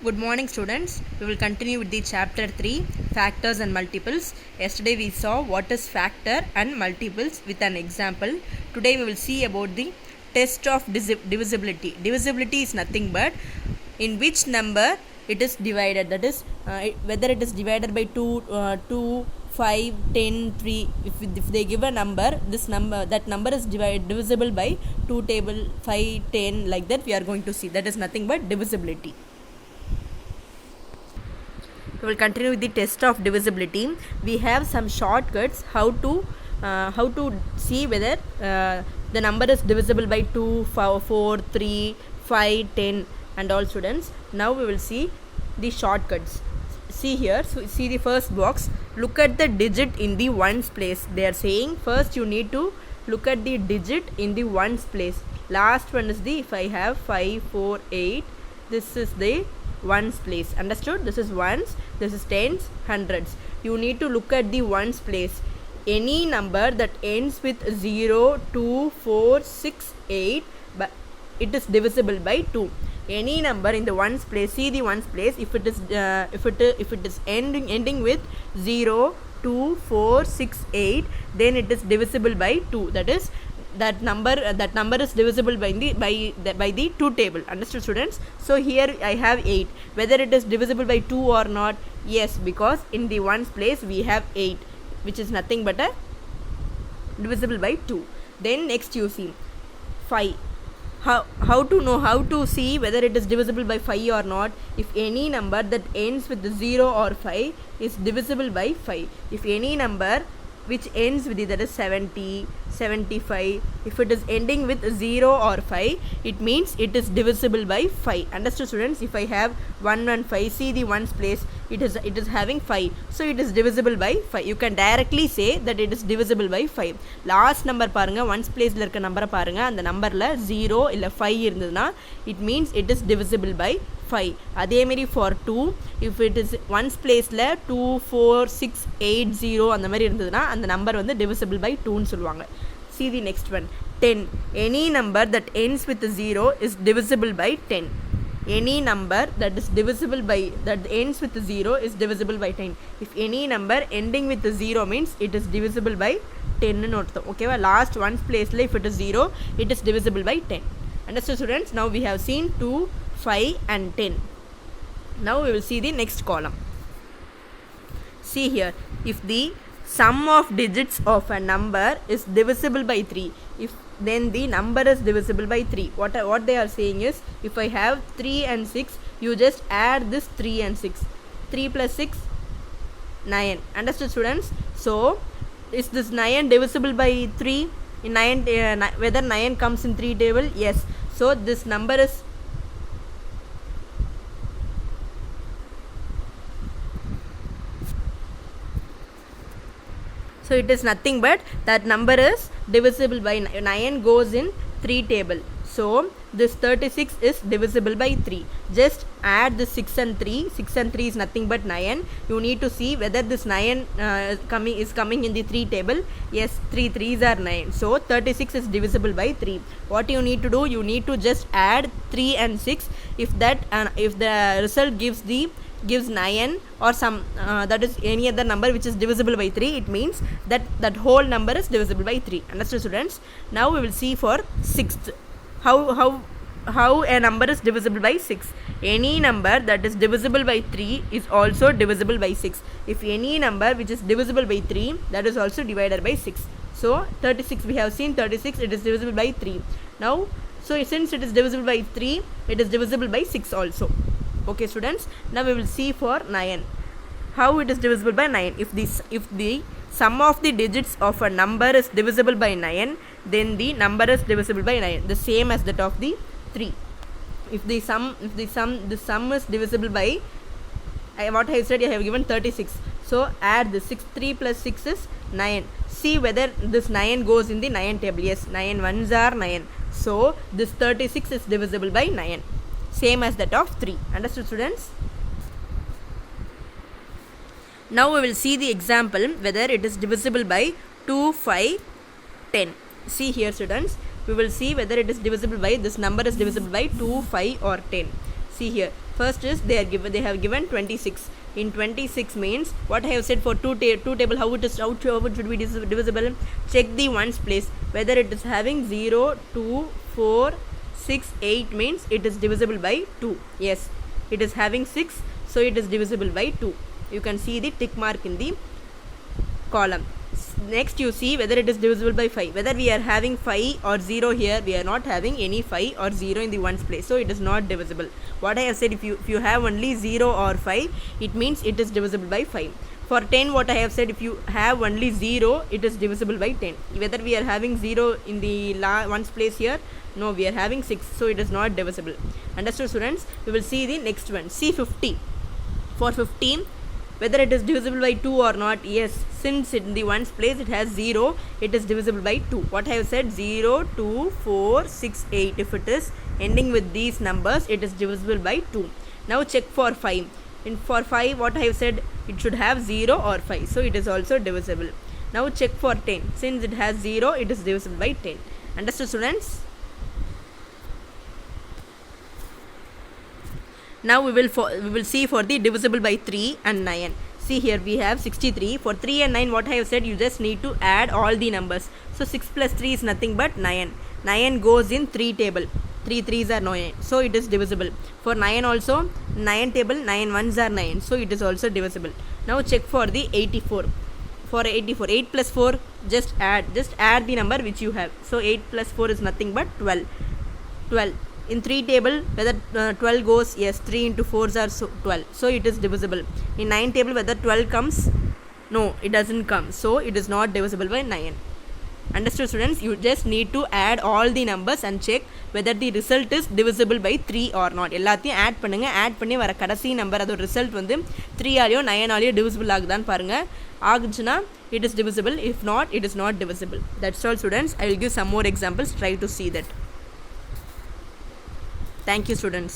Good morning, students. We will continue with the chapter 3, factors and multiples. Yesterday we saw what is factor and multiples with an example. Today we will see about the test of divisibility. Divisibility is nothing but in which number it is divided, that is whether it is divided by 2, 5, 10, 3. If they give a number, that number is divisible by 2 table, 5, 10, like that we are going to see. That is nothing but divisibility. We will continue with the test of divisibility. We have some shortcuts how to see whether the number is divisible by 2, 4, 3, 5, 10 and all, students. Now we will see the shortcuts. See here, so see the first box. Look at the digit in the ones place. They are saying first you need to look at the digit in the ones place. Last one is the, if I have 5, 4, 8, this is the ones place. Understood? This is ones, this is tens, hundreds. You need to look at the ones place. Any number that ends with 0, 2, 4, 6, 8, but it is divisible by 2. Any number in the ones place, see the ones place, if it is ending with 0, 2, 4, 6, 8, then it is divisible by 2. That is, that number is divisible by the 2 table. Understood, students? So here I have 8. Whether it is divisible by 2 or not? Yes, because in the ones place we have 8, which is nothing but a divisible by 2. Then next you see 5. How to see whether it is divisible by 5 or not? If any number that ends with 0 or 5 is divisible by 5. If any number which ends with that is 70, 75, if it is ending with 0 or 5, it means it is divisible by 5. Understood, students? If I have 1 and 5, see the ones place, it is having 5, so it is divisible by 5. You can directly say that it is divisible by 5. Last number பாருங்க, ones place ல இருக்க நம்பரை பாருங்க, அந்த நம்பர்ல 0 இல்ல 5 இருந்ததுனா it means it is divisible by 5. அதே மாதிரி for 2, if it is ones place ல 2, 4, 6, 8, 0 அந்த மாதிரி இருந்ததுனா அந்த நம்பர் வந்து divisible by 2 ன்னு சொல்லுவாங்க. See the next one. 10. Any number that ends with 0 is divisible by 10. Any number that ends with 0 is divisible by 10. If any number ending with 0 means it is divisible by 10 ன்னு அர்த்தம். ஓகேவா? Last ones place ல if it is 0, it is divisible by 10. Understood, students? Now we have seen 2, 5 and 10. Now we will see the next column. See here, if the sum of digits of a number is divisible by 3, then the number is divisible by 3. What they are saying is, if I have 3 and 6, you just add this 3 and 6. 3 plus 6, 9. Understood, students? So is this 9 divisible by 3? In 9, whether 9 comes in 3 table? Yes. So this number is it is nothing but that number is divisible by 9 goes in 3 table. So this 36 is divisible by 3. Just add the 6 and 3. 6 and 3 is nothing but 9. You need to see whether this 9 is coming in the 3 table. Yes, 3 3s are 9. So 36 is divisible by 3. What you need to do? You need to just add 3 and 6. If the result gives 9 or some that is any other number which is divisible by 3, it means that whole number is divisible by 3. Understood, students? Now we will see for 6th how a number is divisible by 6. Any number that is divisible by 3 is also divisible by 6. If any number which is divisible by 3, that is also divided by 6. So 36, we have seen 36, it is divisible by 3. Now, so since it is divisible by 3, it is divisible by 6 also. Okay, students? Now we will see for 9. How it is divisible by 9? If the sum of the digits of a number is divisible by 9, then the number is divisible by 9. The same as that of the 3. If the sum is divisible by, what I said, I have given 36. So add the 6. 3 plus 6 is 9. See whether this 9 goes in the 9 table. Yes, 9 ones are 9. So this 36 is divisible by 9. Same as that of 3. Understood, students? Now we will see the example whether it is divisible by 2, 5, 10. See here, students. We will see whether it is divisible by, this number is divisible by 2, 5 or 10. See here, First is they have given 26. In 26 means what I have said for two table, how it should be divisible. Check the ones place whether it is having 0, 2, 4, 6, 8 means it is divisible by 2. Yes, it is having 6, so it is divisible by 2. You can see the tick mark in the column. Next you see whether it is divisible by 5. Whether we are having 5 or 0 here, we are not having any 5 or 0 in the ones place, so it is not divisible. What I have said, if you have only 0 or 5, it means it is divisible by 5. For 10, what I have said, if you have only 0, it is divisible by 10. Whether we are having 0 in the ones place here, no, we are having 6, so it is not divisible. Understood, students? We will see the next one. See 50. For 15, whether it is divisible by 2 or not. Yes, since in the ones place it has 0, it is divisible by 2. What I have said, 0, 2, 4, 6, 8. If it is ending with these numbers, it is divisible by 2. Now check for 5. For 5, what I have said, it should have 0 or 5, so it is also divisible. Now check for 10. Since it has 0, it is divisible by 10. Understood, students? Now we will see for the divisible by 3 and 9. See here we have 63. For 3 and 9, what I have said, you just need to add all the numbers. So 6 plus 3 is nothing but 9. 9 goes in 3 table. 3 3s are 9. So it is divisible. For 9 also, 9 table, 9 1s are 9. So it is also divisible. Now check for the 84. For 84, 8 plus 4, just add the number which you have. So 8 plus 4 is nothing but 12. 12. In 3 table, whether 12 goes, yes, 3 into 4s are 12, so it is divisible. In 9 table, whether 12 comes, no, it doesn't come, so it is not divisible by 9. Understood, students? You just need to add all the numbers and check whether the result is divisible by 3 or not. எல்லாத்தையும் add பண்ணுங்க. add பண்ணி வர கடைசி number அதோட result வந்து 3 ஆலியோ 9 ஆலியோ divisible ஆகுதான்னு பாருங்க. ஆகுச்சுன்னா it is divisible. If not, it is not divisible. That's all, students. I will give some more examples. Try to see that. Thank you, students.